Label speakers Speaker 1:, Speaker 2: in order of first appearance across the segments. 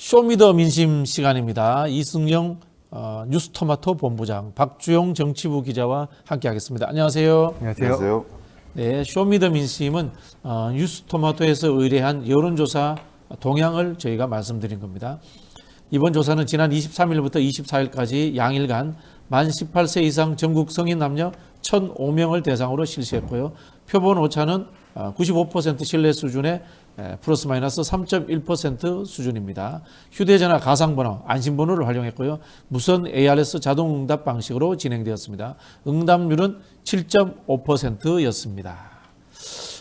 Speaker 1: 쇼미더민심 시간입니다. 이승영 뉴스토마토 본부장, 박주용 정치부 기자와 함께하겠습니다. 안녕하세요.
Speaker 2: 안녕하세요.
Speaker 1: 네, 쇼미더민심은 뉴스토마토에서 의뢰한 여론조사 동향을 저희가 말씀드린 겁니다. 이번 조사는 지난 23일부터 24일까지 양일간 만 18세 이상 전국 성인 남녀 1,005명을 대상으로 실시했고요. 표본 오차는 95% 신뢰 수준의 플러스 마이너스 3.1% 수준입니다. 휴대전화 가상번호, 안심번호를 활용했고요. 무선 ARS 자동응답 방식으로 진행되었습니다. 응답률은 7.5%였습니다.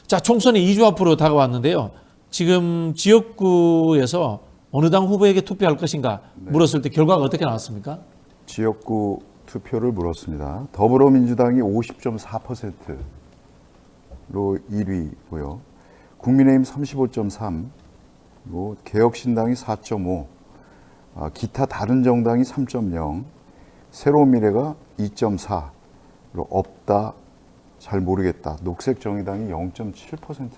Speaker 1: 자, 총선이 2주 앞으로 다가왔는데요. 지금 지역구에서 어느 당 후보에게 투표할 것인가 물었을 때 결과가 어떻게 나왔습니까?
Speaker 2: 지역구 투표를 물었습니다. 더불어민주당이 50.4%로 1위고요. 국민의힘 35.3, 그리고 개혁신당이 4.5, 기타 다른 정당이 3.0, 새로운 미래가 2.4로 없다, 잘 모르겠다. 녹색정의당이 0.7%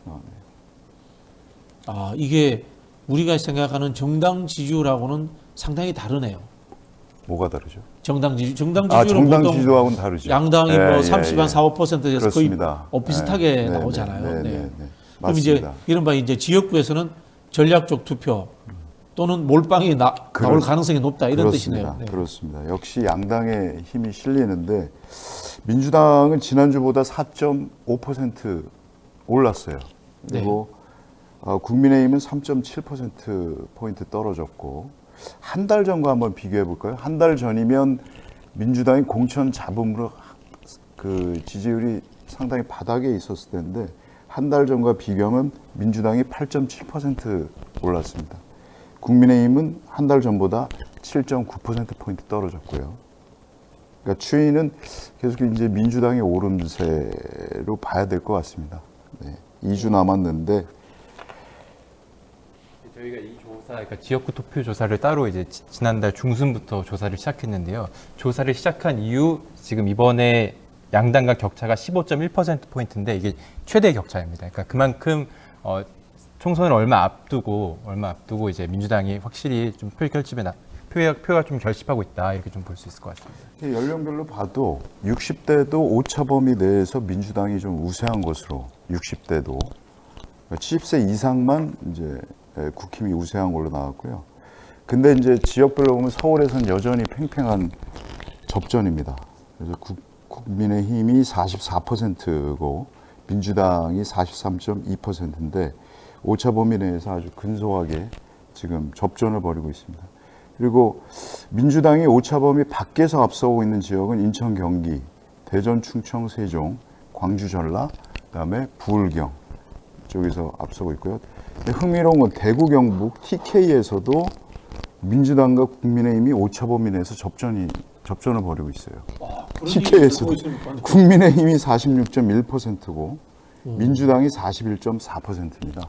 Speaker 2: 나왔네요.
Speaker 1: 이게 우리가 생각하는 정당 지지율하고는 상당히 다르네요.
Speaker 2: 뭐가 다르죠?
Speaker 1: 정당 지지율은
Speaker 2: 정당
Speaker 1: 보통
Speaker 2: 지지도하고는 다르죠.
Speaker 1: 양당이 뭐 30, 4~5%에서 거의
Speaker 2: 그렇습니다.
Speaker 1: 비슷하게 나오잖아요.
Speaker 2: 네.
Speaker 1: 그럼 이제 이른바 이제 지역구에서는 전략적 투표 또는 몰빵이 나올 가능성이 높다 이런 뜻이네요. 네.
Speaker 2: 그렇습니다. 역시 양당의 힘이 실리는데 민주당은 지난주보다 4.5% 올랐어요. 그리고 국민의힘은 3.7%포인트 떨어졌고, 한 달 전과 한번 비교해 볼까요? 한 달 전이면 민주당이 공천 잡음으로 그 지지율이 상당히 바닥에 있었을 텐데, 한 달 전과 비교하면 민주당이 8.7% 올랐습니다. 국민의힘은 한 달 전보다 7.9%포인트 떨어졌고요. 그러니까 추이는 계속 이제 민주당의 오름세로 봐야 될 것 같습니다. 2주 남았는데,
Speaker 3: 저희가 이 조사, 그러니까 지역구 투표 조사를 따로 이제 지난달 중순부터 조사를 시작했는데요. 조사를 시작한 이후 지금 이번에 양당간 격차가 15.1%포인트인데 이게 최대 격차입니다. 그러니까 그만큼 총선을 얼마 앞두고 이제 민주당이 확실히 좀 표가 좀 결집하고 있다, 이렇게 좀 볼 수 있을 것 같습니다.
Speaker 2: 연령별로 봐도 60대도 오차 범위 내에서 민주당이 좀 우세한 것으로, 60대도 70세 이상만 이제 국힘이 우세한 걸로 나왔고요. 근데 이제 지역별로 보면 서울에서는 여전히 팽팽한 접전입니다. 그래서 국민의힘이 44%고 민주당이 43.2%인데 오차 범위 내에서 아주 근소하게 지금 접전을 벌이고 있습니다. 그리고 민주당이 오차 범위 밖에서 앞서고 있는 지역은 인천, 경기, 대전, 충청, 세종, 광주, 전라, 그다음에 부울경 쪽에서 앞서고 있고요. 흥미로운 건 대구, 경북, TK에서도 민주당과 국민의힘이 오차 범위 내에서 접전을 벌이고 있어요. TK에서도 국민의힘이 46.1%고 민주당이 41.4%입니다.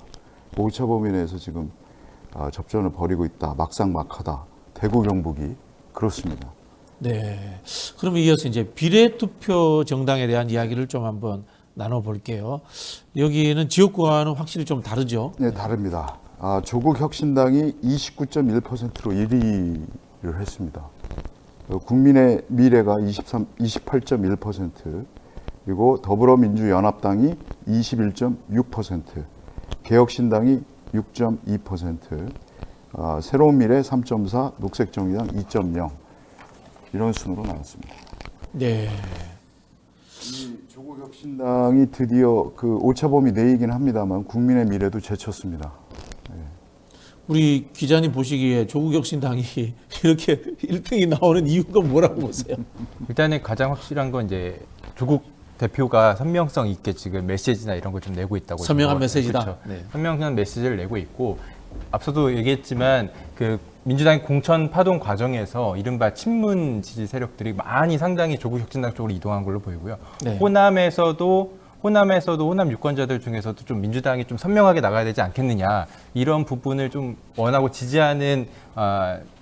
Speaker 2: 오차 범위 내에서 지금 접전을 벌이고 있다. 막상막하다. 대구, 경북이 그렇습니다.
Speaker 1: 네. 그럼 이어서 이제 비례투표 정당에 대한 이야기를 좀 한번 나눠볼게요. 여기는 지역구와는 확실히 좀 다르죠?
Speaker 2: 네, 다릅니다. 조국혁신당이 29.1%로 1위를 했습니다. 국민의 미래가 28.1%, 그리고 더불어민주연합당이 21.6%, 개혁신당이 6.2%, 새로운 미래 3.4, 녹색정의당 2.0 이런 순으로 나왔습니다.
Speaker 1: 네.
Speaker 2: 조국혁신당이 드디어 그 오차범위 내이긴 합니다만 국민의 미래도 제쳤습니다.
Speaker 1: 우리 기자님 보시기에 조국혁신당이 이렇게 1등이 나오는 이유가 뭐라고 보세요?
Speaker 3: 일단은 가장 확실한 건 이제 조국 대표가 선명성 있게 지금 메시지나 이런 걸 좀 내고 있다고.
Speaker 1: 선명한 메시지다.
Speaker 3: 그렇죠.
Speaker 1: 네.
Speaker 3: 선명한 메시지를 내고 있고, 앞서도 얘기했지만 그 민주당의 공천 파동 과정에서 이른바 친문 지지 세력들이 많이 상당히 조국혁신당 쪽으로 이동한 걸로 보이고요.
Speaker 1: 네.
Speaker 3: 호남에서도 호남 유권자들 중에서도 좀 민주당이 좀 선명하게 나가야 되지 않겠느냐, 이런 부분을 좀 원하고 지지하는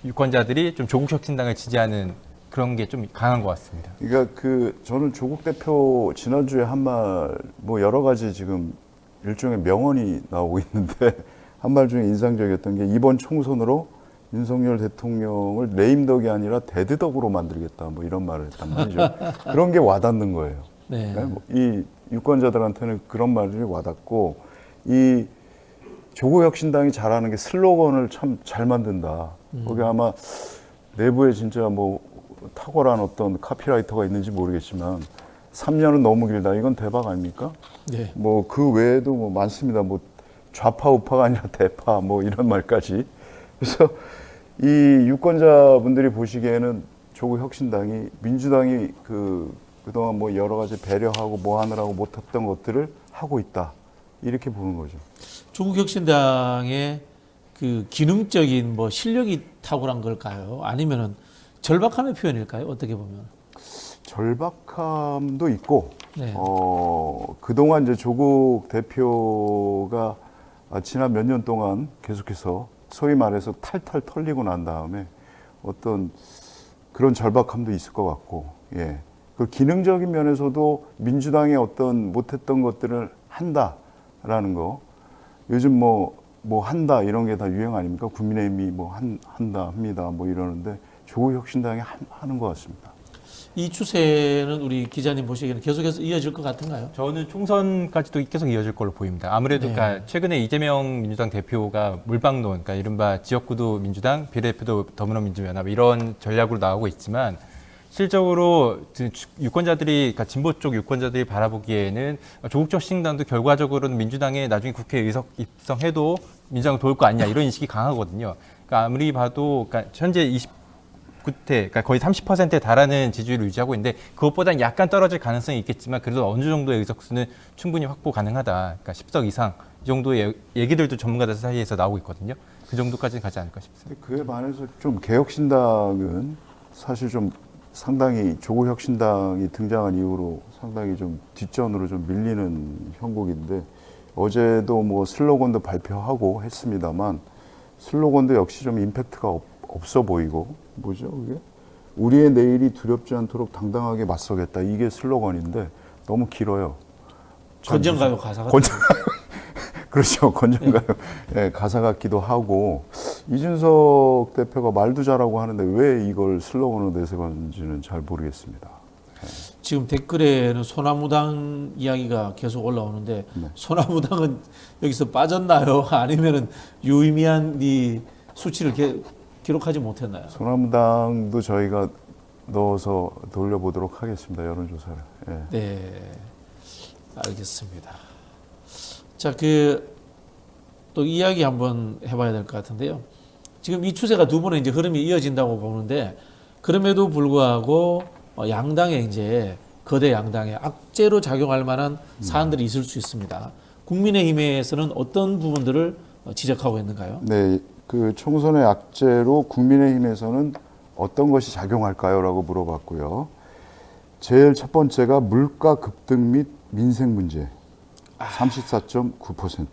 Speaker 3: 유권자들이 좀 조국혁신당을 지지하는 그런 게 좀 강한 것 같습니다.
Speaker 2: 그러니까 저는 조국 대표 지난주에 한 말, 뭐 여러 가지 지금 일종의 명언이 나오고 있는데 한 말 중에 인상적이었던 게, 이번 총선으로 윤석열 대통령을 레임덕이 아니라 데드덕으로 만들겠다 뭐 이런 말을 했단 말이죠. 그런 게 와닿는 거예요.
Speaker 1: 네.
Speaker 2: 그러니까 이 유권자들한테는 그런 말이 와닿고 이 조국혁신당이 잘하는 게 슬로건을 참 잘 만든다. 거기 아마 내부에 진짜 뭐 탁월한 어떤 카피라이터가 있는지 모르겠지만 3년은 너무 길다. 이건 대박 아닙니까?
Speaker 1: 네.
Speaker 2: 뭐 그 외에도 뭐 많습니다. 뭐 좌파 우파가 아니라 대파 뭐 이런 말까지. 그래서 이 유권자분들이 보시기에는 조국혁신당이 민주당이 그동안 뭐 여러 가지 배려하고 뭐 하느라고 못했던 것들을 하고 있다. 이렇게 보는 거죠.
Speaker 1: 조국혁신당의 그 기능적인 뭐 실력이 탁월한 걸까요? 아니면은 절박함의 표현일까요? 어떻게 보면.
Speaker 2: 절박함도 있고,
Speaker 1: 네.
Speaker 2: 그동안 이제 조국 대표가 지난 몇 년 동안 계속해서 소위 말해서 탈탈 털리고 난 다음에 어떤 그런 절박함도 있을 것 같고, 예. 그 기능적인 면에서도 민주당의 어떤 못했던 것들을 한다라는 거, 요즘 뭐 한다 이런 게 다 유행 아닙니까? 국민의힘이 뭐 한다 합니다 뭐 이러는데 조국혁신당이 하는 것 같습니다.
Speaker 1: 이 추세는 우리 기자님 보시기에는 계속해서 이어질 것 같은가요?
Speaker 3: 저는 총선까지도 계속 이어질 걸로 보입니다. 아무래도
Speaker 1: 네.
Speaker 3: 그러니까 최근에 이재명 민주당 대표가 물방론, 그러니까 이른바 지역구도 민주당, 비례대표도 더불어민주연합 이런 전략으로 나오고 있지만 실적으로 유권자들이, 그러니까 진보 쪽 유권자들이 바라보기에는 조국혁신당도 결과적으로는 민주당에 나중에 국회에 의석 입성해도 민주당을 도울 거 아니냐 이런 인식이 강하거든요. 그러니까 아무리 봐도 그러니까 현재 29대, 그러니까 거의 30%에 달하는 지지율을 유지하고 있는데 그것보다는 약간 떨어질 가능성이 있겠지만 그래도 어느 정도의 의석수는 충분히 확보 가능하다. 그러니까 10석 이상 이 정도의 얘기들도 전문가들 사이에서 나오고 있거든요. 그 정도까지는 가지 않을까 싶습니다.
Speaker 2: 그에 반해서 좀 개혁신당은 사실 좀 상당히 조국혁신당이 등장한 이후로 상당히 좀 뒷전으로 좀 밀리는 형국인데 어제도 뭐 슬로건도 발표하고 했습니다만 슬로건도 역시 좀 임팩트가 없어 보이고 뭐죠 그게? 우리의 내일이 두렵지 않도록 당당하게 맞서겠다. 이게 슬로건인데 너무 길어요.
Speaker 1: 건전가요 가사가.
Speaker 2: 그렇죠. 건전가요. 네, 가사 같기도 하고 이준석 대표가 말도 잘하고 하는데 왜 이걸 슬로건으로 내세웠는지는 잘 모르겠습니다.
Speaker 1: 지금 댓글에는 소나무당 이야기가 계속 올라오는데
Speaker 2: 네.
Speaker 1: 소나무당은 여기서 빠졌나요? 아니면은 유의미한 이 수치를 기록하지 못했나요?
Speaker 2: 소나무당도 저희가 넣어서 돌려보도록 하겠습니다. 여론조사를. 예.
Speaker 1: 네, 알겠습니다. 자, 또 이야기 한번 해봐야 될 것 같은데요. 지금 이 추세가 두 번의 이제 흐름이 이어진다고 보는데 그럼에도 불구하고 양당에 이제 거대 양당에 악재로 작용할 만한 사안들이 있을 수 있습니다. 국민의힘에서는 어떤 부분들을 지적하고 있는가요?
Speaker 2: 네, 그 총선의 악재로 국민의힘에서는 어떤 것이 작용할까요? 라고 물어봤고요. 제일 첫 번째가 물가 급등 및 민생 문제. 34.9%.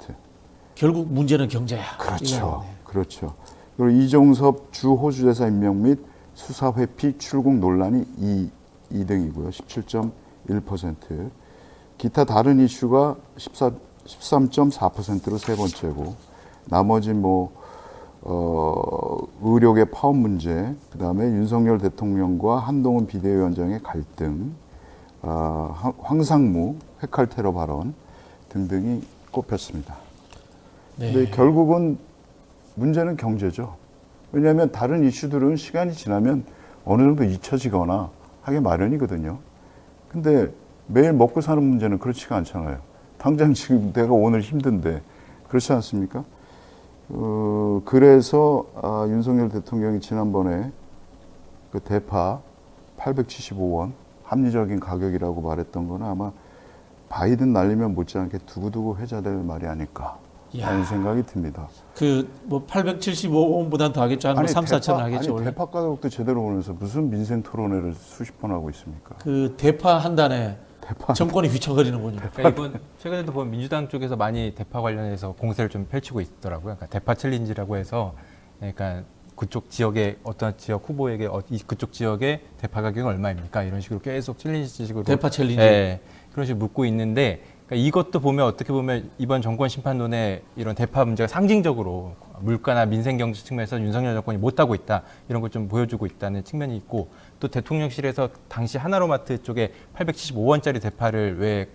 Speaker 1: 결국 문제는 경제야.
Speaker 2: 그렇죠.
Speaker 1: 이거네.
Speaker 2: 그렇죠. 그리고 이종섭 주 호주대사 임명 및 수사 회피 출국 논란이 2등이고요. 17.1%. 기타 다른 이슈가 13.4%로 세 번째고 나머지 의료계 파업 문제, 그다음에 윤석열 대통령과 한동훈 비대위원장의 갈등, 황상무 핵칼 테러 발언 등등이 꼽혔습니다.
Speaker 1: 네.
Speaker 2: 근데 결국은 문제는 경제죠. 왜냐하면 다른 이슈들은 시간이 지나면 어느 정도 잊혀지거나 하기 마련이거든요. 근데 매일 먹고 사는 문제는 그렇지가 않잖아요. 당장 지금 내가 오늘 힘든데 그렇지 않습니까? 그래서 윤석열 대통령이 지난번에 그 대파 875원 합리적인 가격이라고 말했던 거는 아마 바이든 날리면 못지않게 두고두고 회자될 말이 아닐까 하는 생각이 듭니다.
Speaker 1: 875원보단 더 하겠죠. 한 3, 4천 원 하겠죠. 원래.
Speaker 2: 대파 가격도 제대로 오면서 무슨 민생 토론회를 수십 번 하고 있습니까?
Speaker 1: 그 대파 한 단에 정권이 휘청거리는군요.
Speaker 3: 그러니까 이번 최근에도 보면 민주당 쪽에서 많이 대파 관련해서 공세를 좀 펼치고 있더라고요. 그러니까 대파 챌린지라고 해서 그러니까 그쪽 지역의 어떤 지역 후보에게 그쪽 지역의 대파 가격은 얼마입니까? 이런 식으로 계속 챌린지식으로
Speaker 1: 대파 챌린지.
Speaker 3: 네, 그런 식으로 묻고 있는데 그러니까 이것도 보면 어떻게 보면 이번 정권 심판론의 이런 대파 문제가 상징적으로 물가나 민생 경제 측면에서 윤석열 정권이 못하고 있다 이런 걸 좀 보여주고 있다는 측면이 있고 또 대통령실에서 당시 하나로마트 쪽에 875원짜리 대파를 왜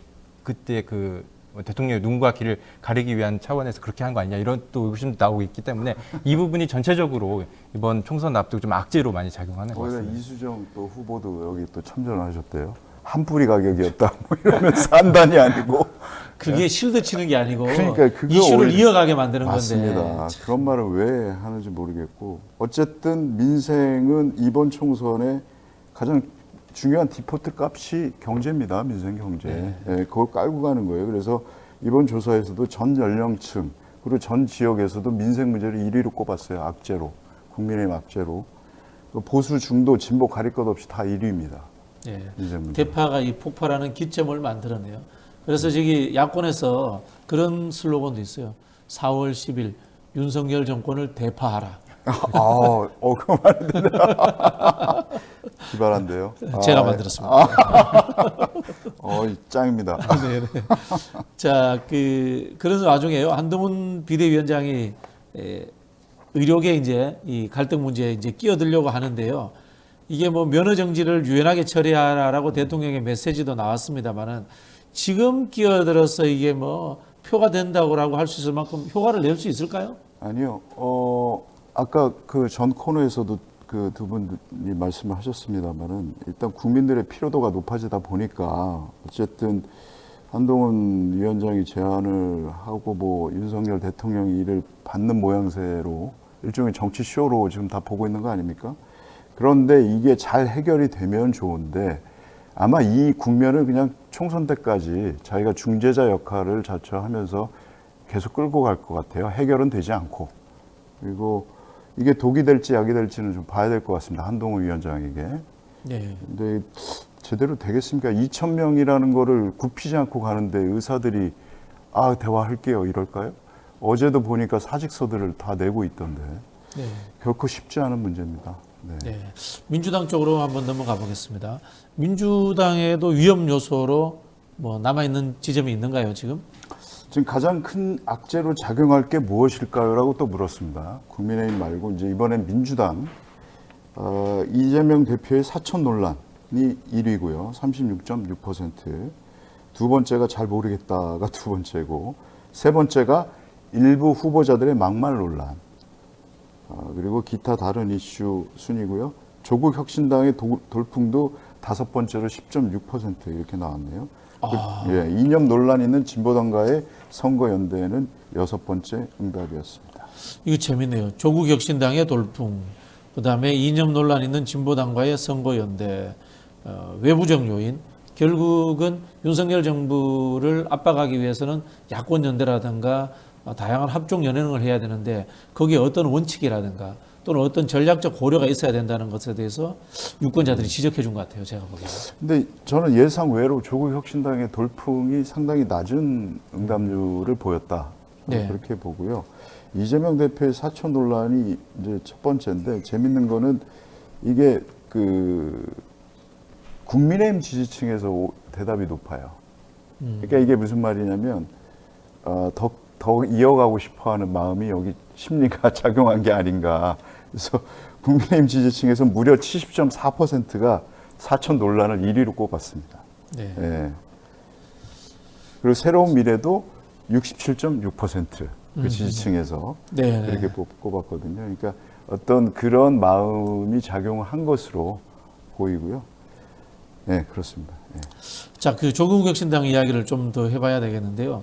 Speaker 3: 그때 그 대통령의 눈과 귀를 가리기 위한 차원에서 그렇게 한 거 아니냐 이런 또 의심도 나오고 있기 때문에 이 부분이 전체적으로 이번 총선 앞두고 좀 악재로 많이 작용하는 것
Speaker 2: 거기다
Speaker 3: 같습니다.
Speaker 2: 이수정 또 후보도 여기 또 참전하셨대요. 한 뿌리 가격이었다. 뭐 이러면서 한 단이 아니고.
Speaker 1: 그게 실드 치는 게 아니고
Speaker 2: 그러니까 그거
Speaker 1: 이슈를
Speaker 2: 오히려-
Speaker 1: 이어가게 만드는
Speaker 2: 맞습니다.
Speaker 1: 건데.
Speaker 2: 그런 말을 왜 하는지 모르겠고 어쨌든 민생은 이번 총선에 가장 중요한 디포트 값이 경제입니다. 민생 경제. 예, 그걸 깔고 가는 거예요. 그래서 이번 조사에서도 전 연령층 그리고 전 지역에서도 민생 문제를 1위로 꼽았어요. 악재로. 국민의힘 악재로. 보수 중도 진보 가릴 것 없이 다 1위입니다.
Speaker 1: 예.
Speaker 2: 민생 문제.
Speaker 1: 대파가 이 폭발하는 기점을 만들었네요. 그래서 저기 야권에서 그런 슬로건도 있어요. 4월 10일 윤석열 정권을 대파하라.
Speaker 2: 그거 말인데. 기발한데요.
Speaker 1: 제가 만들었습니다.
Speaker 2: 짱입니다.
Speaker 1: 네네. 자, 그런 와중에요. 한동훈 비대위원장이 의료계 이제 이 갈등 문제에 이제 끼어들려고 하는데요. 이게 뭐 면허 정지를 유연하게 처리하라고 대통령의 메시지도 나왔습니다만은 지금 끼어들어서 이게 뭐 표가 된다고라고 할 수 있을 만큼 효과를 낼 수 있을까요?
Speaker 2: 아니요. 아까 그 전 코너에서도 그 두 분이 말씀을 하셨습니다만은 일단 국민들의 피로도가 높아지다 보니까 어쨌든 한동훈 위원장이 제안을 하고 뭐 윤석열 대통령이 이를 받는 모양새로 일종의 정치 쇼로 지금 다 보고 있는 거 아닙니까? 그런데 이게 잘 해결이 되면 좋은데 아마 이 국면을 그냥 총선 때까지 자기가 중재자 역할을 자처하면서 계속 끌고 갈 것 같아요. 해결은 되지 않고. 그리고 이게 독이 될지 약이 될지는 좀 봐야 될 것 같습니다. 한동훈 위원장에게.
Speaker 1: 네.
Speaker 2: 근데 제대로 되겠습니까? 2,000명이라는 거를 굽히지 않고 가는데 의사들이 대화할게요 이럴까요? 어제도 보니까 사직서들을 다 내고 있던데
Speaker 1: 네.
Speaker 2: 결코 쉽지 않은 문제입니다. 네.
Speaker 1: 네. 민주당 쪽으로 한번 넘어가 보겠습니다. 민주당에도 위험 요소로 뭐 남아있는 지점이 있는가요, 지금?
Speaker 2: 지금 가장 큰 악재로 작용할 게 무엇일까요? 라고 또 물었습니다. 국민의힘 말고 이제 이번엔 민주당 이재명 대표의 사천 논란이 1위고요. 36.6%. 두 번째가 잘 모르겠다가 두 번째고 세 번째가 일부 후보자들의 막말 논란. 그리고 기타 다른 이슈 순이고요. 조국 혁신당의 돌풍도 다섯 번째로 10.6% 이렇게 나왔네요. 이념 논란 있는 진보당과의 선거 연대에는 여섯 번째 응답이었습니다.
Speaker 1: 이거 재밌네요. 조국 혁신당의 돌풍, 그다음에 이념 논란 있는 진보당과의 선거연대, 외부적 요인, 결국은 윤석열 정부를 압박하기 위해서는 야권 연대라든가 다양한 합종 연행을 해야 되는데 거기에 어떤 원칙이라든가 또는 어떤 전략적 고려가 있어야 된다는 것에 대해서 유권자들이 지적해 준 것 같아요. 제가 보기에는.
Speaker 2: 근데 저는 예상 외로 조국 혁신당의 돌풍이 상당히 낮은 응답률을 보였다.
Speaker 1: 네.
Speaker 2: 그렇게 보고요. 이재명 대표의 사천 논란이 이제 첫 번째인데 재밌는 거는 이게 국민의힘 지지층에서 대답이 높아요. 그러니까 이게 무슨 말이냐면 더 이어가고 싶어하는 마음이 여기 심리가 작용한 게 아닌가. 그래서 국민의힘 지지층에서 무려 70.4%가 사천 논란을 1위로 꼽았습니다.
Speaker 1: 네.
Speaker 2: 예. 그리고 새로운 미래도 67.6%그 지지층에서
Speaker 1: 네.
Speaker 2: 그렇게 꼽았거든요. 그러니까 어떤 그런 마음이 작용을 한 것으로 보이고요. 네, 그렇습니다. 예.
Speaker 1: 자, 그 조국 혁신당 이야기를 좀 더 해봐야 되겠는데요.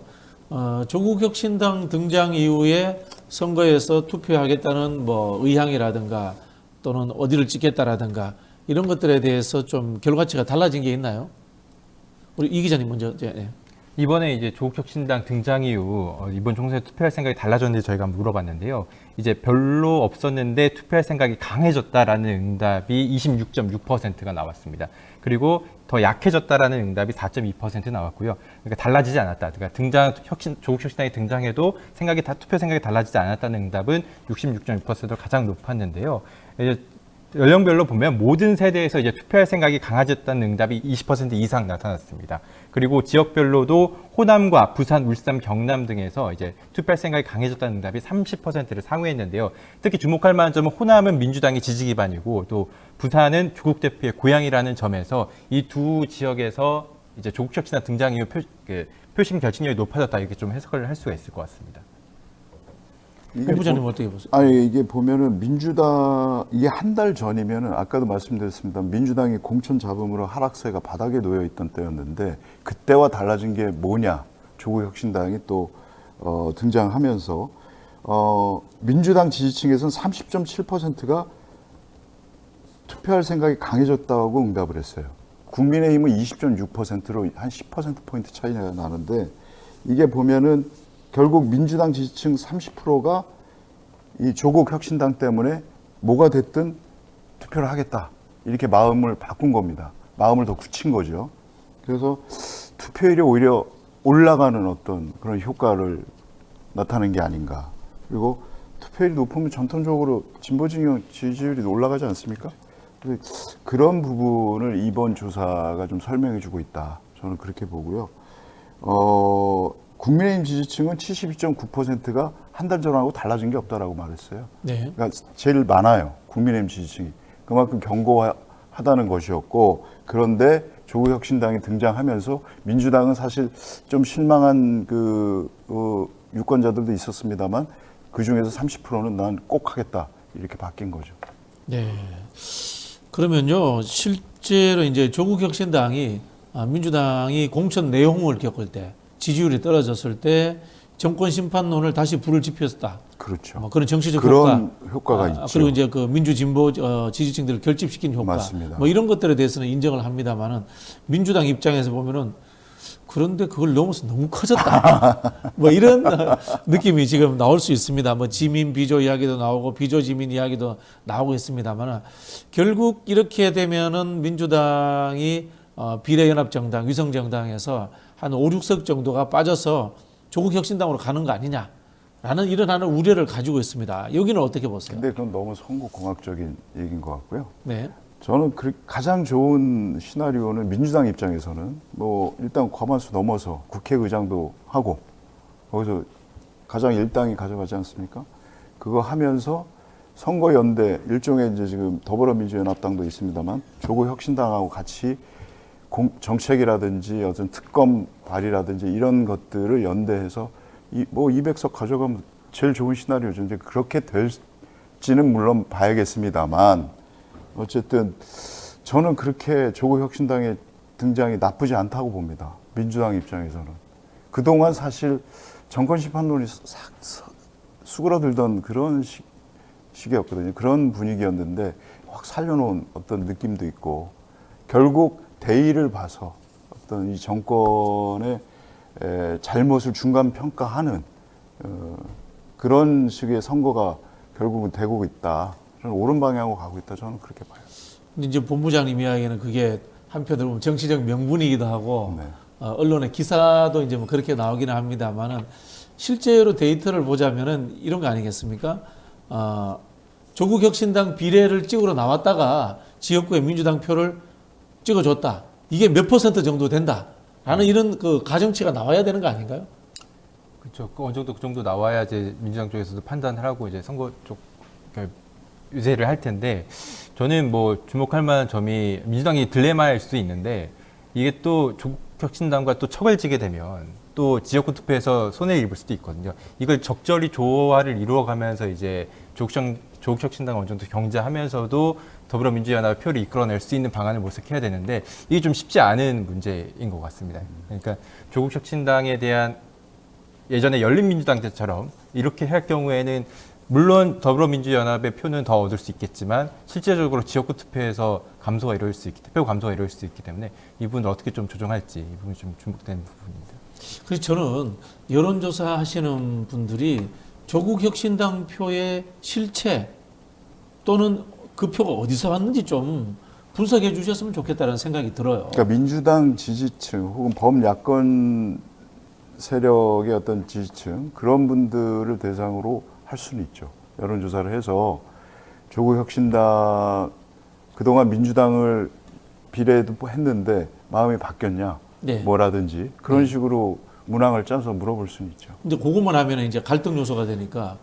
Speaker 1: 조국 혁신당 등장 이후에 선거에서 투표하겠다는 뭐 의향이라든가 또는 어디를 찍겠다라든가 이런 것들에 대해서 좀 결과치가 달라진 게 있나요? 우리 이 기자님 먼저. 네.
Speaker 3: 이번에 이제 조국 혁신당 등장 이후 이번 총선에 투표할 생각이 달라졌는지 저희가 한번 물어봤는데요. 이제 별로 없었는데 투표할 생각이 강해졌다라는 응답이 26.6%가 나왔습니다. 그리고 더 약해졌다라는 응답이 4.2% 나왔고요. 그러니까 달라지지 않았다. 그러니까 조국 혁신당이 등장해도 투표 생각이 달라지지 않았다는 응답은 66.6%로 가장 높았는데요. 이제 연령별로 보면 모든 세대에서 이제 투표할 생각이 강해졌다는 응답이 20% 이상 나타났습니다. 그리고 지역별로도 호남과 부산, 울산, 경남 등에서 이제 투표할 생각이 강해졌다는 응답이 30%를 상회했는데요. 특히 주목할 만한 점은 호남은 민주당의 지지 기반이고 또 부산은 조국 대표의 고향이라는 점에서 이 두 지역에서 이제 조국 혁신당 등장 이후 표심 결집력이 높아졌다 이렇게 좀 해석을 할 수가 있을 것 같습니다.
Speaker 1: 본부장님 어떻게 보세요?
Speaker 2: 아니 이게 보면은 민주당 이게 한 달 전이면은 아까도 말씀드렸습니다. 민주당이 공천 잡음으로 하락세가 바닥에 놓여 있던 때였는데 그때와 달라진 게 뭐냐? 조국 혁신당이 또 등장하면서 민주당 지지층에서는 30.7%가 투표할 생각이 강해졌다고 응답을 했어요. 국민의힘은 20.6%로 한 10%포인트 차이가 나는데 이게 보면은 결국 민주당 지지층 30%가 이 조국 혁신당 때문에 뭐가 됐든 투표를 하겠다. 이렇게 마음을 바꾼 겁니다. 마음을 더 굳힌 거죠. 그래서 투표율이 오히려 올라가는 어떤 그런 효과를 나타낸 게 아닌가. 그리고 투표율이 높으면 전통적으로 진보 진영 지지율이 올라가지 않습니까? 그런 부분을 이번 조사가 좀 설명해 주고 있다. 저는 그렇게 보고요. 국민의힘 지지층은 72.9%가 한 달 전하고 달라진 게 없다라고 말했어요.
Speaker 1: 네.
Speaker 2: 그러니까 제일 많아요. 국민의힘 지지층이. 그만큼 견고하다는 것이었고 그런데 조국 혁신당이 등장하면서 민주당은 사실 좀 실망한 유권자들도 있었습니다만 그중에서 30%는 난 꼭 하겠다 이렇게 바뀐 거죠.
Speaker 1: 네. 그러면요, 실제로 이제 조국 혁신당이 민주당이 공천 내용을 겪을 때 지지율이 떨어졌을 때 정권 심판론을 다시 불을 지폈다.
Speaker 2: 그렇죠.
Speaker 1: 뭐 그런 정치적
Speaker 2: 그런 효과가 있죠.
Speaker 1: 그리고 이제 그 민주 진보 지지층들을 결집시킨 효과.
Speaker 2: 맞습니다.
Speaker 1: 뭐 이런 것들에 대해서는 인정을 합니다만은 민주당 입장에서 보면은 그런데 그걸 넘어서 너무 커졌다. 뭐 이런 느낌이 지금 나올 수 있습니다. 뭐 지민 비조 이야기도 나오고 비조 지민 이야기도 나오고 있습니다만 결국 이렇게 되면은 민주당이 비례연합정당, 위성정당에서 한 5, 6석 정도가 빠져서 조국 혁신당으로 가는 거 아니냐라는 이런 하는 우려를 가지고 있습니다. 여기는 어떻게 보세요?
Speaker 2: 근데 그건 너무 선거공학적인 얘기인 것 같고요.
Speaker 1: 네.
Speaker 2: 저는 가장 좋은 시나리오는 민주당 입장에서는 뭐 일단 과반수 넘어서 국회의장도 하고 거기서 가장 일당이 가져가지 않습니까? 그거 하면서 선거연대 일종의 이제 지금 더불어민주연합당도 있습니다만 조국 혁신당하고 같이 정책이라든지 어떤 특검 발의라든지 이런 것들을 연대해서 뭐 200석 가져가면 제일 좋은 시나리오죠. 이제 그렇게 될지는 물론 봐야겠습니다만 어쨌든 저는 그렇게 조국 혁신당의 등장이 나쁘지 않다고 봅니다. 민주당 입장에서는. 그동안 사실 정권 심판론이 싹 수그러들던 그런 시기였거든요. 그런 분위기였는데 확 살려놓은 어떤 느낌도 있고 결국 대의를 봐서 어떤 이 정권의 잘못을 중간 평가하는 그런 식의 선거가 결국은 되고 있다. 저는 옳은 방향으로 가고 있다. 저는 그렇게 봐요.
Speaker 1: 근데 이제 본부장님 이야기는 그게 한편으로 보면 정치적 명분이기도 하고
Speaker 2: 네.
Speaker 1: 언론의 기사도 이제 뭐 그렇게 나오기는 합니다만은 실제로 데이터를 보자면은 이런 거 아니겠습니까? 조국 혁신당 비례를 찍으러 나왔다가 지역구에 민주당 표를 찍어줬다. 이게 몇 퍼센트 정도 된다라는 이런 그 가정치가 나와야 되는 거 아닌가요?
Speaker 3: 그렇죠. 어느 정도 그 정도 나와야 이제 민주당 쪽에서도 판단을 하고 이제 선거 쪽 유세를 할 텐데 저는 뭐 주목할 만한 점이 민주당이 딜레마일 수도 있는데 이게 또 조국 혁신당과 또 척을 지게 되면 또 지역구 투표에서 손해를 입을 수도 있거든요. 이걸 적절히 조화를 이루어가면서 이제 조국 혁신당을 어느 정도 경제하면서도 더불어민주연합 표를 이끌어낼 수 있는 방안을 모색해야 되는데 이게 좀 쉽지 않은 문제인 것 같습니다. 그러니까 조국 혁신당에 대한 예전에 열린민주당 때처럼 이렇게 할 경우에는 물론 더불어민주연합의 표는 더 얻을 수 있겠지만 실제적으로 지역구 투표에서 감소가 이룰 수 있기, 투표 감소가 이룰 수 있기 때문에 이 부분을 어떻게 좀 조정할지 이 부분이 좀 주목되는 부분입니다.
Speaker 1: 그래서 저는 여론조사 하시는 분들이 조국 혁신당 표의 실체 또는 그 표가 어디서 왔는지 좀 분석해 주셨으면 좋겠다는 생각이 들어요.
Speaker 2: 그러니까 민주당 지지층 혹은 범야권 세력의 어떤 지지층 그런 분들을 대상으로 할 수는 있죠. 여론조사를 해서 조국 혁신당의 그동안 민주당을 비례도 했는데 마음이 바뀌었냐,
Speaker 1: 네.
Speaker 2: 뭐라든지 그런 식으로 문항을 짜서 물어볼 수는 있죠.
Speaker 1: 근데 그것만 하면 이제 갈등 요소가 되니까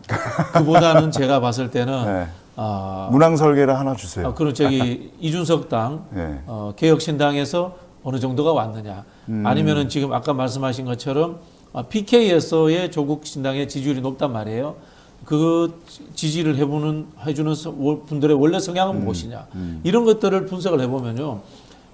Speaker 1: 그보다는 제가 봤을 때는
Speaker 2: 네.
Speaker 1: 아,
Speaker 2: 문항 설계를 하나 주세요.
Speaker 1: 그럼 저기 이준석 당
Speaker 2: 네.
Speaker 1: 개혁신당에서 어느 정도가 왔느냐 아니면은 지금 아까 말씀하신 것처럼 PK에서의 조국 신당의 지지율이 높단 말이에요. 그 지지를 해주는 분들의 원래 성향은 무엇이냐 이런 것들을 분석을 해보면요.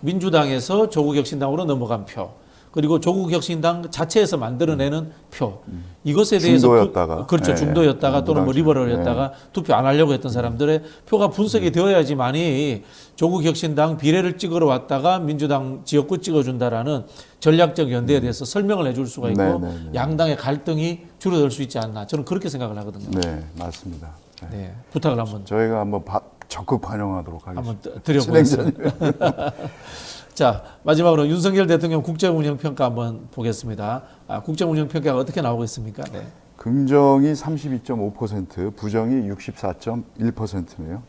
Speaker 1: 민주당에서 조국혁신당으로 넘어간 표 그리고 조국혁신당 자체에서 만들어내는 표 이것에 대해서
Speaker 2: 중도였다가.
Speaker 1: 그렇죠.
Speaker 2: 네.
Speaker 1: 중도였다가 또는 뭐 리버럴이었다가
Speaker 2: 네.
Speaker 1: 투표 안 하려고 했던 사람들의 표가 분석이 되어야지만이 조국혁신당 비례를 찍으러 왔다가 민주당 지역구 찍어준다라는 전략적 연대에 대해서 설명을 해줄 수가 있고
Speaker 2: 네, 네, 네.
Speaker 1: 양당의 갈등이 줄어들 수 있지 않나 저는 그렇게 생각을 하거든요.
Speaker 2: 네, 맞습니다. 네.
Speaker 1: 네, 부탁을 한번
Speaker 2: 저희가 한번 적극 반영하도록 하겠습니다.
Speaker 1: 한번 드려보겠습니다. 자, 마지막으로 윤석열 대통령 국정운영평가 한번 보겠습니다. 국정운영평가가 어떻게 나오고 있습니까? 네.
Speaker 2: 긍정이 32.5%, 부정이 64.1%네요.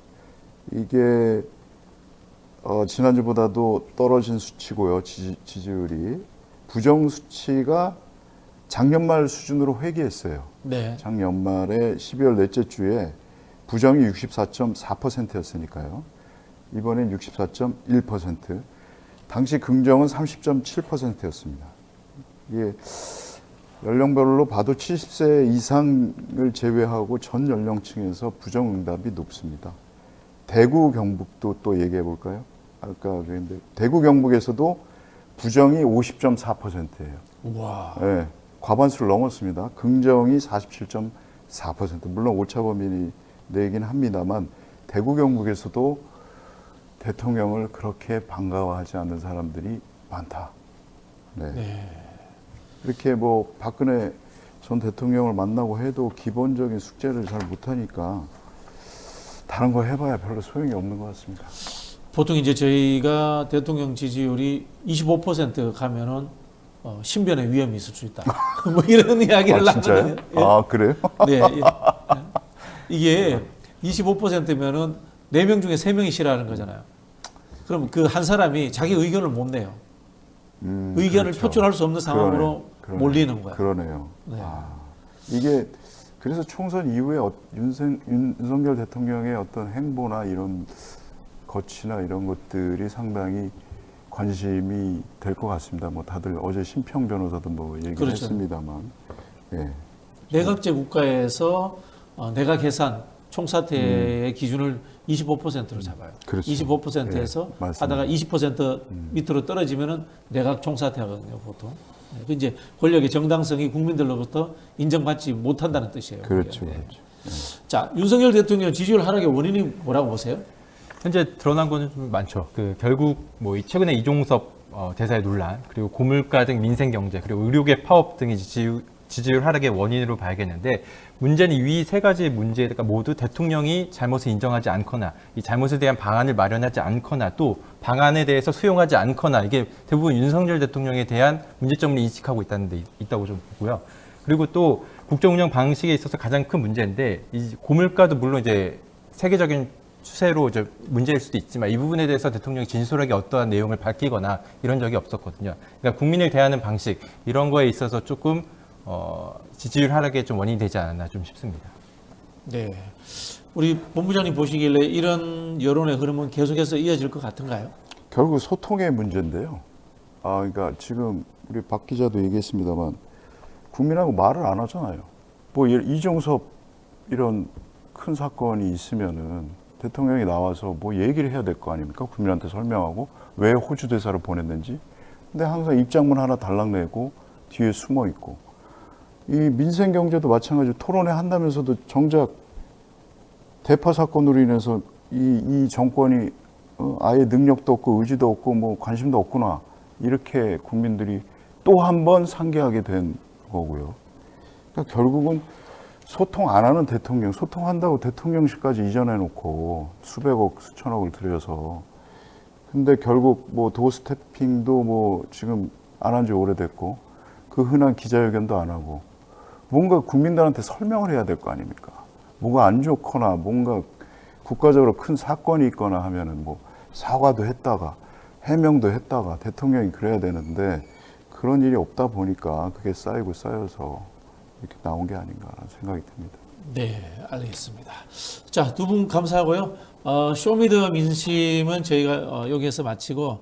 Speaker 2: 이게 지난주보다도 떨어진 수치고요. 지지율이. 부정 수치가 작년 말 수준으로 회귀했어요.
Speaker 1: 네.
Speaker 2: 작년 말에 12월 넷째 주에 부정이 64.4%였으니까요. 이번엔 64.1%. 당시 긍정은 30.7%였습니다. 이게 연령별로 봐도 70세 이상을 제외하고 전 연령층에서 부정응답이 높습니다. 대구, 경북도 또 얘기해 볼까요? 아까 그랬는데 대구, 경북에서도 부정이 50.4%예요.
Speaker 1: 우와.
Speaker 2: 네, 과반수를 넘었습니다. 긍정이 47.4%. 물론 오차범위 내긴 합니다만 대구, 경북에서도 대통령을 그렇게 반가워하지 않는 사람들이 많다. 네.
Speaker 1: 네.
Speaker 2: 이렇게 뭐 박근혜 전 대통령을 만나고 해도 기본적인 숙제를 잘 못하니까 다른 거 해봐야 별로 소용이 없는 것 같습니다.
Speaker 1: 보통 이제 저희가 대통령 지지율이 25% 가면은 신변의 위험이 있을 수 있다. 뭐 이런 이야기를
Speaker 2: 진짜요?
Speaker 1: 하거든요. 예.
Speaker 2: 아, 그래요?
Speaker 1: 네. 예. 이게 25%면은 4명 중에 3명이 싫어하는 거잖아요. 그럼 그 한 사람이 자기 의견을 못 내요. 의견을
Speaker 2: 그렇죠.
Speaker 1: 표출할 수 없는 상황으로
Speaker 2: 그러네요.
Speaker 1: 몰리는 거야.
Speaker 2: 그러네요.
Speaker 1: 네.
Speaker 2: 이게 그래서 총선 이후에 윤석열 대통령의 어떤 행보나 이런 거치나 이런 것들이 상당히 관심이 될 것 같습니다. 뭐 다들 어제 심평 변호사도 뭐 얘기를
Speaker 1: 그렇죠.
Speaker 2: 했습니다만, 예.
Speaker 1: 내각제 국가에서 내각 해산 총사퇴의 기준을 25%로 잡아요.
Speaker 2: 그렇죠.
Speaker 1: 25%에서
Speaker 2: 예, 맞습니다.
Speaker 1: 하다가 20% 밑으로 떨어지면은 내각 총사퇴하거든요, 보통. 그 이제 권력의 정당성이 국민들로부터 인정받지 못한다는 뜻이에요.
Speaker 2: 그렇죠,
Speaker 1: 그게. 네.
Speaker 2: 그렇죠.
Speaker 1: 자, 윤석열 대통령 지지율 하락의 원인이 뭐라고 보세요?
Speaker 3: 현재 드러난 거는 좀 많죠. 결국 뭐 최근에 이종섭 대사의 논란, 그리고 고물가 등 민생 경제, 그리고 의료계 파업 등이 지지율 하락의 원인으로 봐야겠는데, 문제는 이 세 가지 문제가 모두 대통령이 잘못을 인정하지 않거나 이 잘못에 대한 방안을 마련하지 않거나 또 방안에 대해서 수용하지 않거나, 이게 대부분 윤석열 대통령에 대한 문제점을 인식하고 있다고 좀 보고요. 그리고 또 국정 운영 방식에 있어서 가장 큰 문제인데, 이 고물가도 물론 이제 세계적인 추세로 이제 문제일 수도 있지만 이 부분에 대해서 대통령이 진솔하게 어떠한 내용을 밝히거나 이런 적이 없었거든요. 그러니까 국민을 대하는 방식, 이런 거에 있어서 조금 지지율 하락에 좀 원인이 되지 않았나 좀 싶습니다.
Speaker 1: 네. 우리 본부장님 보시길래 이런 여론의 흐름은 계속해서 이어질 것 같은가요?
Speaker 2: 결국 소통의 문제인데요. 그러니까 지금 우리 박 기자도 얘기했습니다만 국민하고 말을 안 하잖아요. 뭐 이종섭 이런 큰 사건이 있으면은 대통령이 나와서 뭐 얘기를 해야 될 거 아닙니까? 국민한테 설명하고 왜 호주 대사를 보냈는지. 근데 항상 입장문 하나 달랑내고 뒤에 숨어 있고. 이 민생 경제도 마찬가지로 토론회 한다면서도 정작 대파 사건으로 인해서 이 정권이 아예 능력도 없고 의지도 없고 뭐 관심도 없구나, 이렇게 국민들이 또 한 번 상기하게 된 거고요. 그러니까 결국은 소통 안 하는 대통령, 소통한다고 대통령실까지 이전해 놓고 수백억, 수천억을 들여서, 근데 결국 뭐 도스태핑도 뭐 지금 안 한 지 오래됐고 그 흔한 기자회견도 안 하고, 뭔가 국민들한테 설명을 해야 될 거 아닙니까? 뭐가 안 좋거나 뭔가 국가적으로 큰 사건이 있거나 하면은 뭐 사과도 했다가 해명도 했다가 대통령이 그래야 되는데 그런 일이 없다 보니까 그게 쌓이고 쌓여서 이렇게 나온 게 아닌가라는 생각이 듭니다.
Speaker 1: 네, 알겠습니다. 자, 두 분 감사하고요. 쇼미더 민심은 저희가 여기에서 마치고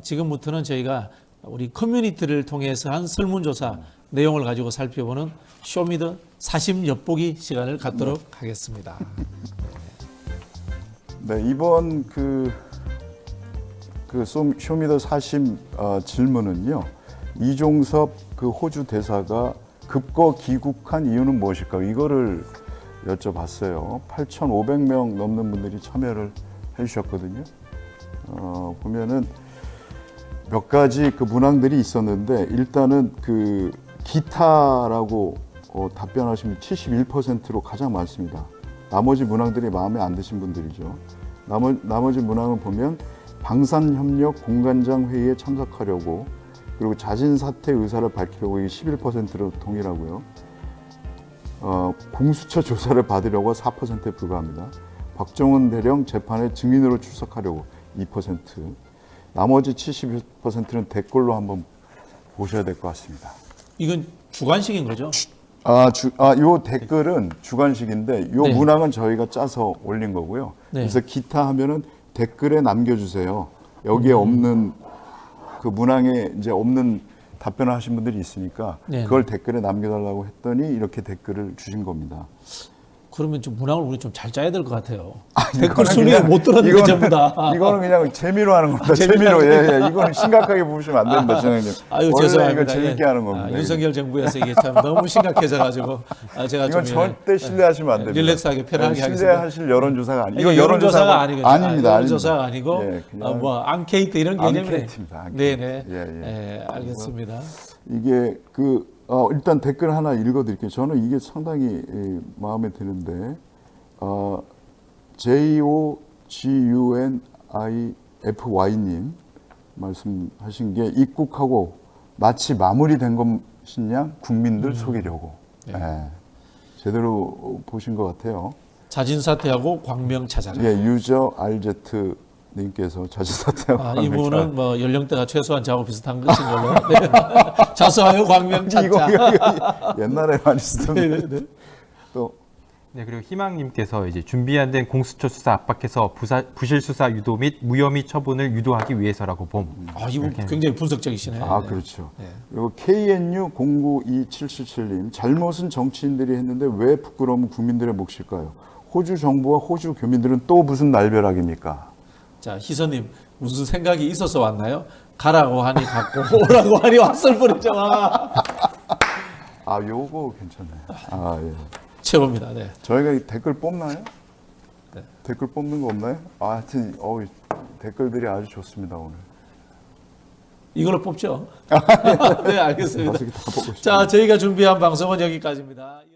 Speaker 1: 지금부터는 저희가 우리 커뮤니티를 통해서 한 설문조사 내용을 가지고 살펴보는 쇼미더 사심 엿보기 시간을 갖도록 하겠습니다.
Speaker 2: 네, 이번 그 쇼미더 사심 질문은요. 이종섭 그 호주 대사가 급거 귀국한 이유는 무엇일까? 이거를 여쭤봤어요. 8,500명 넘는 분들이 참여를 해주셨거든요. 보면은 몇 가지 그 문항들이 있었는데 일단은 그 기타라고 답변하시면 71%로 가장 많습니다. 나머지 문항들이 마음에 안 드신 분들이죠. 나머지 문항을 보면 방산협력 공관장 회의에 참석하려고 그리고 자진 사퇴 의사를 밝히려고 이게 11%로 동일하고요. 공수처 조사를 받으려고 4%에 불과합니다. 박정훈 대령 재판에 증인으로 출석하려고 2%. 나머지 71%는 댓글로 한번 보셔야 될 것 같습니다.
Speaker 1: 이건 주관식인 거죠?
Speaker 2: 요 댓글은 주관식인데 요
Speaker 1: 네.
Speaker 2: 문항은 저희가 짜서 올린 거고요.
Speaker 1: 네.
Speaker 2: 그래서 기타 하면은 댓글에 남겨주세요. 여기에 없는 그 문항에 이제 없는 답변을 하신 분들이 있으니까
Speaker 1: 네.
Speaker 2: 그걸 댓글에 남겨달라고 했더니 이렇게 댓글을 주신 겁니다.
Speaker 1: 그러면 좀 문항을 우리 좀 잘 짜야 될 것 같아요.
Speaker 2: 이거는
Speaker 1: 댓글 순위에
Speaker 2: 그냥-
Speaker 1: 못 들었는데
Speaker 2: 이거는-
Speaker 1: 전부 다.
Speaker 2: 이거는 그냥 재미로 하는 겁니다.
Speaker 1: 재미로
Speaker 2: 재미로. 예. 이거는 심각하게 보시면 안 됩니다, 선생님.
Speaker 1: 아유,
Speaker 2: 원래
Speaker 1: 죄송합니다.
Speaker 2: 이거 재밌게
Speaker 1: 예.
Speaker 2: 하는 겁니다.
Speaker 1: 윤석열 정부에서 이게 참 너무 심각해져가지고 제가
Speaker 2: 이건
Speaker 1: 좀
Speaker 2: 절대 신뢰하시면 안 됩니다.
Speaker 1: 릴렉스하게 편하게 하겠습니다.
Speaker 2: 신뢰하실 여론조사가 아니고
Speaker 1: 이거 여론조사가 아니거든요.
Speaker 2: 아닙니다.
Speaker 1: 여론조사가 아니고
Speaker 2: 예, 그냥
Speaker 1: 뭐 앙케이트 이런 개념이네.
Speaker 2: 앙케이트입니다, 앙케이트.
Speaker 1: 네네.
Speaker 2: 예.
Speaker 1: 알겠습니다.
Speaker 2: 이게 일단 댓글 하나 읽어드릴게요. 저는 이게 상당히 마음에 드는데 JOGUNIFY님 말씀하신 게 입국하고 마치 마무리된 것이냐 국민들 속이려고.
Speaker 1: 네.
Speaker 2: 예. 제대로 보신 것 같아요.
Speaker 1: 자진 사퇴하고 광명 찾아라.
Speaker 2: 예, 유저 RZ 님께서 자주사퇴하고
Speaker 1: 이분은 뭐 연령대가 최소한 저하고 비슷한 것인 걸로. 네. 자수하여 광명 찾자.
Speaker 2: 이거 옛날에 많이 쓰던
Speaker 1: 네네네.
Speaker 2: 또
Speaker 3: 네, 그리고 희망님께서 이제 준비 안 된 공수처 수사 압박해서 부실 수사 유도 및 무혐의 처분을 유도하기 위해서라고 봄.
Speaker 1: 이분 굉장히 분석적이시네.
Speaker 2: 그렇죠.
Speaker 1: 네.
Speaker 2: 그리고 KNU092777님 잘못은 정치인들이 했는데 왜 부끄러움은 국민들의 몫일까요? 호주 정부와 호주 교민들은 또 무슨 날벼락입니까?
Speaker 1: 자, 희선님 무슨 생각이 있어서 왔나요? 가라고 하니 갔고 오라고 하니 왔을 뿐이죠.
Speaker 2: 요거 괜찮아요. 예.
Speaker 1: 최고입니다. 네.
Speaker 2: 저희가 이 댓글 뽑나요?
Speaker 1: 네.
Speaker 2: 댓글 뽑는 거 없나요? 하여튼 댓글들이 아주 좋습니다 오늘.
Speaker 1: 이걸로 뽑죠. 네, 알겠습니다.
Speaker 2: 어떻게 다 보고 싶어요.
Speaker 1: 자, 저희가 준비한 방송은 여기까지입니다.